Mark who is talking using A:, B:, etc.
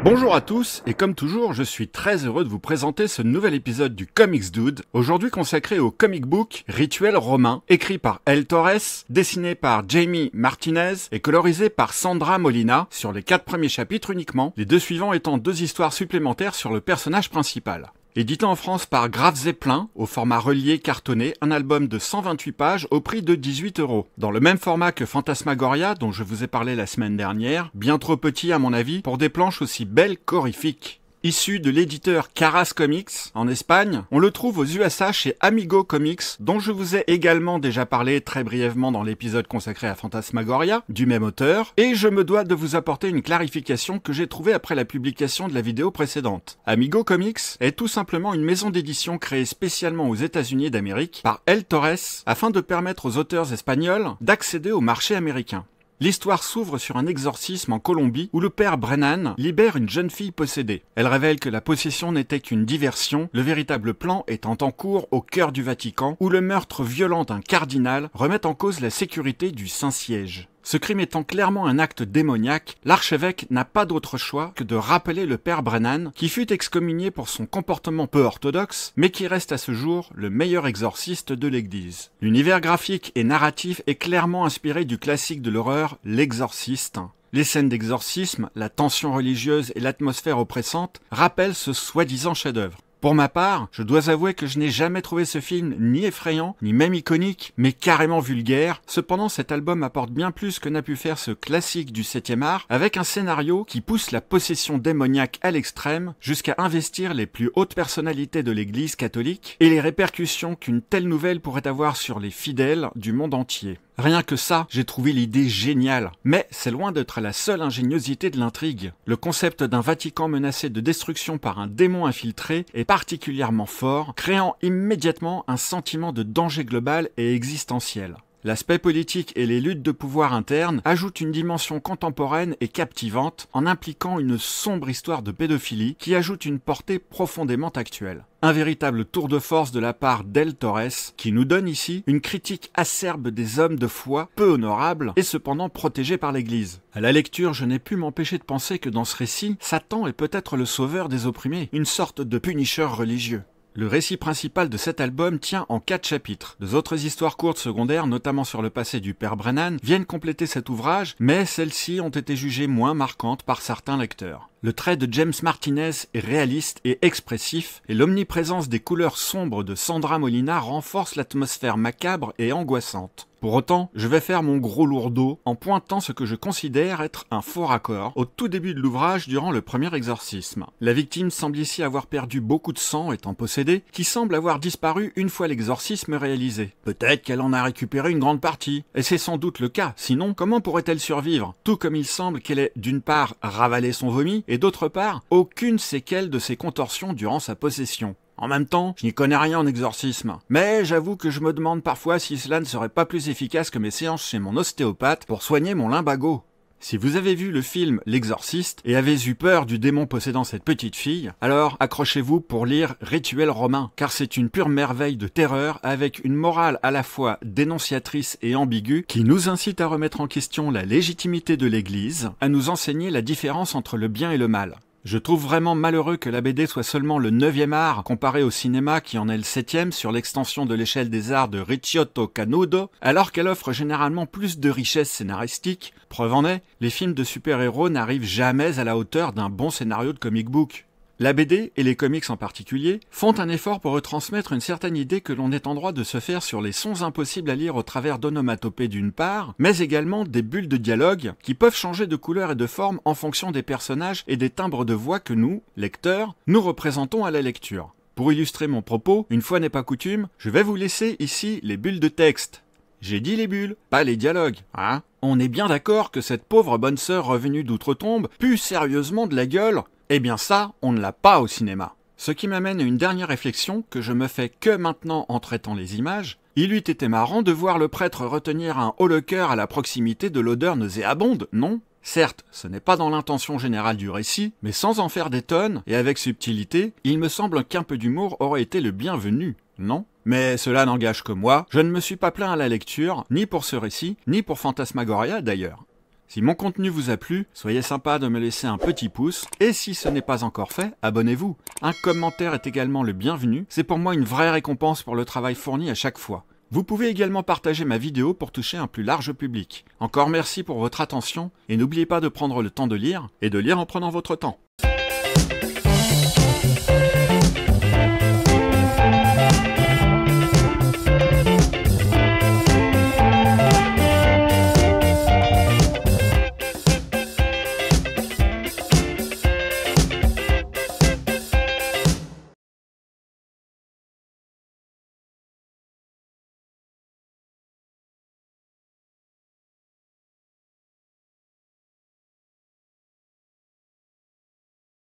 A: Bonjour à tous, et comme toujours, je suis très heureux de vous présenter ce nouvel épisode du Comics Dude, aujourd'hui consacré au comic book Rituel romain, écrit par El Torres, dessiné par Jamie Martinez et colorisé par Sandra Molina, sur les 4 premiers chapitres uniquement, les 2 suivants étant 2 histoires supplémentaires sur le personnage principal. Édité en France par Graf Zeppelin, au format relié cartonné, un album de 128 pages au prix de 18 €. Dans le même format que Phantasmagoria, dont je vous ai parlé la semaine dernière, bien trop petit à mon avis pour des planches aussi belles qu'horrifiques. Issu de l'éditeur Caras Comics, en Espagne, on le trouve aux USA chez Amigo Comics, dont je vous ai également déjà parlé très brièvement dans l'épisode consacré à Phantasmagoria, du même auteur, et je me dois de vous apporter une clarification que j'ai trouvée après la publication de la vidéo précédente. Amigo Comics est tout simplement une maison d'édition créée spécialement aux États-Unis d'Amérique par El Torres, afin de permettre aux auteurs espagnols d'accéder au marché américain. L'histoire s'ouvre sur un exorcisme en Colombie où le père Brennan libère une jeune fille possédée. Elle révèle que la possession n'était qu'une diversion, le véritable plan étant en cours au cœur du Vatican où le meurtre violent d'un cardinal remet en cause la sécurité du Saint-Siège. Ce crime étant clairement un acte démoniaque, l'archevêque n'a pas d'autre choix que de rappeler le père Brennan, qui fut excommunié pour son comportement peu orthodoxe, mais qui reste à ce jour le meilleur exorciste de l'église. L'univers graphique et narratif est clairement inspiré du classique de l'horreur, L'Exorciste. Les scènes d'exorcisme, la tension religieuse et l'atmosphère oppressante rappellent ce soi-disant chef-d'œuvre. Pour ma part, je dois avouer que je n'ai jamais trouvé ce film ni effrayant, ni même iconique, mais carrément vulgaire. Cependant, cet album apporte bien plus que n'a pu faire ce classique du 7e art, avec un scénario qui pousse la possession démoniaque à l'extrême, jusqu'à investir les plus hautes personnalités de l'église catholique, et les répercussions qu'une telle nouvelle pourrait avoir sur les fidèles du monde entier. Rien que ça, j'ai trouvé l'idée géniale. Mais c'est loin d'être la seule ingéniosité de l'intrigue. Le concept d'un Vatican menacé de destruction par un démon infiltré est particulièrement fort, créant immédiatement un sentiment de danger global et existentiel. L'aspect politique et les luttes de pouvoir internes ajoutent une dimension contemporaine et captivante en impliquant une sombre histoire de pédophilie qui ajoute une portée profondément actuelle. Un véritable tour de force de la part d'El Torres qui nous donne ici une critique acerbe des hommes de foi peu honorables et cependant protégés par l'Église. À la lecture, je n'ai pu m'empêcher de penser que dans ce récit, Satan est peut-être le sauveur des opprimés, une sorte de Punisher religieux. Le récit principal de cet album tient en 4 chapitres. 2 autres histoires courtes secondaires, notamment sur le passé du père Brennan, viennent compléter cet ouvrage, mais celles-ci ont été jugées moins marquantes par certains lecteurs. Le trait de James Martinez est réaliste et expressif, et l'omniprésence des couleurs sombres de Sandra Molina renforce l'atmosphère macabre et angoissante. Pour autant, je vais faire mon gros lourdeau en pointant ce que je considère être un faux raccord au tout début de l'ouvrage durant le premier exorcisme. La victime semble ici avoir perdu beaucoup de sang étant possédée, qui semble avoir disparu une fois l'exorcisme réalisé. Peut-être qu'elle en a récupéré une grande partie, et c'est sans doute le cas, sinon comment pourrait-elle survivre? Tout comme il semble qu'elle ait d'une part ravalé son vomi, et d'autre part, aucune séquelle de ses contorsions durant sa possession. En même temps, je n'y connais rien en exorcisme, mais j'avoue que je me demande parfois si cela ne serait pas plus efficace que mes séances chez mon ostéopathe pour soigner mon lumbago. Si vous avez vu le film L'Exorciste et avez eu peur du démon possédant cette petite fille, alors accrochez-vous pour lire Rituel romain, car c'est une pure merveille de terreur avec une morale à la fois dénonciatrice et ambiguë qui nous incite à remettre en question la légitimité de l'Église, à nous enseigner la différence entre le bien et le mal. Je trouve vraiment malheureux que la BD soit seulement le 9e art comparé au cinéma qui en est le 7e sur l'extension de l'échelle des arts de Ricciotto Canudo, alors qu'elle offre généralement plus de richesse scénaristique. Preuve en est, les films de super-héros n'arrivent jamais à la hauteur d'un bon scénario de comic book. La BD, et les comics en particulier, font un effort pour retransmettre une certaine idée que l'on est en droit de se faire sur les sons impossibles à lire au travers d'onomatopées d'une part, mais également des bulles de dialogue qui peuvent changer de couleur et de forme en fonction des personnages et des timbres de voix que nous, lecteurs, nous représentons à la lecture. Pour illustrer mon propos, une fois n'est pas coutume, je vais vous laisser ici les bulles de texte. J'ai dit les bulles, pas les dialogues, hein? On est bien d'accord que cette pauvre bonne sœur revenue d'outre-tombe pue sérieusement de la gueule? Eh bien ça, on ne l'a pas au cinéma. Ce qui m'amène à une dernière réflexion que je me fais que maintenant en traitant les images. Il eût été marrant de voir le prêtre retenir un haut le cœur à la proximité de l'odeur nauséabonde, non? Certes, ce n'est pas dans l'intention générale du récit, mais sans en faire des tonnes et avec subtilité, il me semble qu'un peu d'humour aurait été le bienvenu, non? Mais cela n'engage que moi, je ne me suis pas plaint à la lecture, ni pour ce récit, ni pour Phantasmagoria d'ailleurs. Si mon contenu vous a plu, soyez sympa de me laisser un petit pouce, et si ce n'est pas encore fait, abonnez-vous. Un commentaire est également le bienvenu, c'est pour moi une vraie récompense pour le travail fourni à chaque fois. Vous pouvez également partager ma vidéo pour toucher un plus large public. Encore merci pour votre attention, et n'oubliez pas de prendre le temps de lire, et de lire en prenant votre temps.